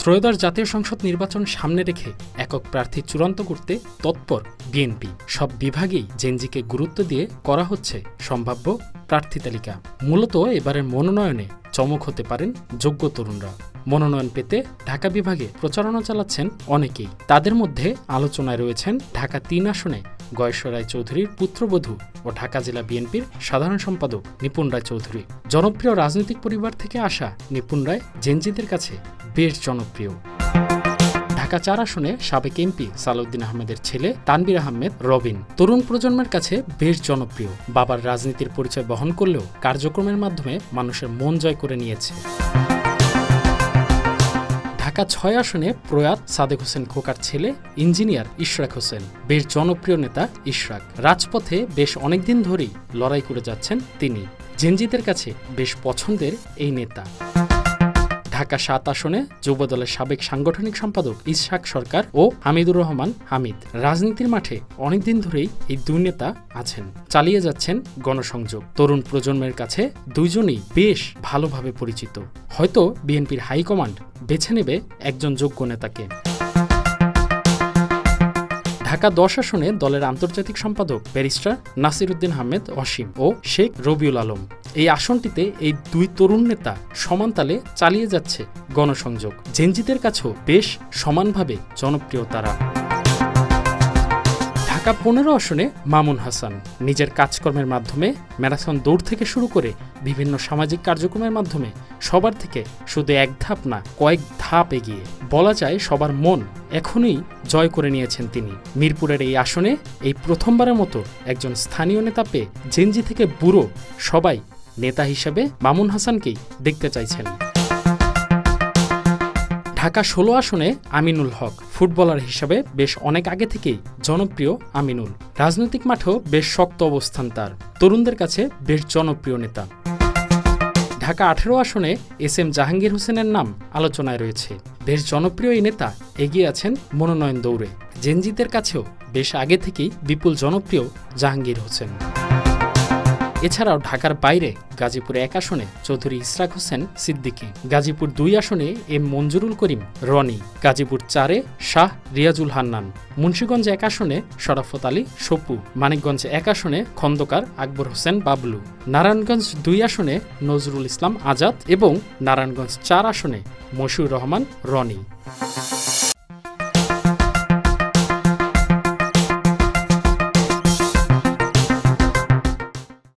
ত্রয়োদশ জাতীয় সংসদ নির্বাচন সামনে রেখে একক প্রার্থী চূড়ান্ত করতে তৎপর বিএনপি। সব বিভাগেই জেনজিকে গুরুত্ব দিয়ে করা হচ্ছে সম্ভাব্য প্রার্থী তালিকা। মূলত এবারের মনোনয়নে চমক হতে পারেন যোগ্য তরুণরা। মনোনয়ন পেতে ঢাকা বিভাগে প্রচারণা চালাচ্ছেন অনেকেই। তাদের মধ্যে আলোচনায় রয়েছেন ঢাকা ৩ আসনে গয়েশ্বর রায় চৌধুরীর পুত্রবধূ ও ঢাকা জেলা বিএনপির সাধারণ সম্পাদক নিপুণ রায় চৌধুরী। জনপ্রিয় রাজনৈতিক পরিবার থেকে আসা নিপুণ রায় জেনজিদের কাছে বেশ জনপ্রিয়। ঢাকা ৪ আসনে সাবেক এমপি সালাউদ্দিন আহমেদের ছেলে তানভীর আহমেদ রবিন তরুণ প্রজন্মের কাছে বেশ জনপ্রিয়। বাবার রাজনীতির পরিচয় বহন করলেও কার্যক্রমের মাধ্যমে মানুষের মন জয় করে নিয়েছে। ঢাকা ৬ আসনে প্রয়াত সাদেক হোসেন খোকার ছেলে ইঞ্জিনিয়ার ইশরাক হোসেন বেশ জনপ্রিয় নেতা। ইশরাক রাজপথে বেশ অনেকদিন ধরেই লড়াই করে যাচ্ছেন তিনি। জেনজিদের কাছে বেশ পছন্দের এই নেতা। ঢাকা ৭ আসনে যুবদলের সাবেক সাংগঠনিক সম্পাদক ইসহাক সরকার ও হামিদুর রহমান হামিদ রাজনীতির মাঠে অনেকদিন ধরেই এই দুই নেতা আছেন, চালিয়ে যাচ্ছেন গণসংযোগ। তরুণ প্রজন্মের কাছে দুইজনই বেশ ভালোভাবে পরিচিত। হয়তো বিএনপির হাইকমান্ড বেছে নেবে একজন যোগ্য নেতাকে। ঢাকা ১০ আসনে দলের আন্তর্জাতিক সম্পাদক ব্যারিস্টার নাসির উদ্দিন আহমেদ অসীম ও শেখ রবিউল আলম। এই আসনটিতে এই দুই তরুণ নেতা সমান তালে চালিয়ে যাচ্ছে গণসংযোগ। জেনজিদের কাছেও বেশ সমানভাবে জনপ্রিয় তারা। ঢাকা ১৫ আসনে মামুন হাসান নিজের কাজকর্মের মাধ্যমে ম্যারাথন দৌড় থেকে শুরু করে বিভিন্ন সামাজিক কার্যক্রমের মাধ্যমে সবার থেকে শুধু এক ধাপ না কয়েক ধাপ এগিয়ে বলা যায় সবার মন এখনই জয় করে নিয়েছেন তিনি। মিরপুরের এই আসনে এই প্রথমবারের মতো একজন স্থানীয় নেতা পেয়ে জেনজি থেকে বুড়ো সবাই নেতা হিসেবে মামুন হাসানকেই দেখতে চাইছেন। ঢাকা ১৬ আসনে আমিনুল হক ফুটবলার হিসাবে বেশ অনেক আগে থেকেই জনপ্রিয় আমিনুল। রাজনৈতিক মাঠেও বেশ শক্ত অবস্থান তার, তরুণদের কাছে বেশ জনপ্রিয় নেতা। ঢাকা ১৮ আসনে এস.এম. জাহাঙ্গীর হোসেনের নাম আলোচনায় রয়েছে। বেশ জনপ্রিয় এই নেতা এগিয়ে আছেন মনোনয়ন দৌড়ে। জেনজিদের কাছেও বেশ আগে থেকেই বিপুল জনপ্রিয় জাহাঙ্গীর হোসেন। এছাড়াও ঢাকার বাইরে গাজীপুর ১ আসনে চৌধুরী ইশরাক হোসেন সিদ্দিকী, গাজীপুর ২ আসনে এম মঞ্জুরুল করিম রনি, গাজীপুর ৪-এ শাহ রিয়াজুল হান্নান, মুন্সিগঞ্জ ১ আসনে শরাফত আলী সপু, মানিকগঞ্জ ১ আসনে খন্দকার আকবর হোসেন বাবলু, নারায়ণগঞ্জ ২ আসনে নজরুল ইসলাম আজাদ এবং নারায়ণগঞ্জ ৪ আসনে মশিউর রহমান রনি।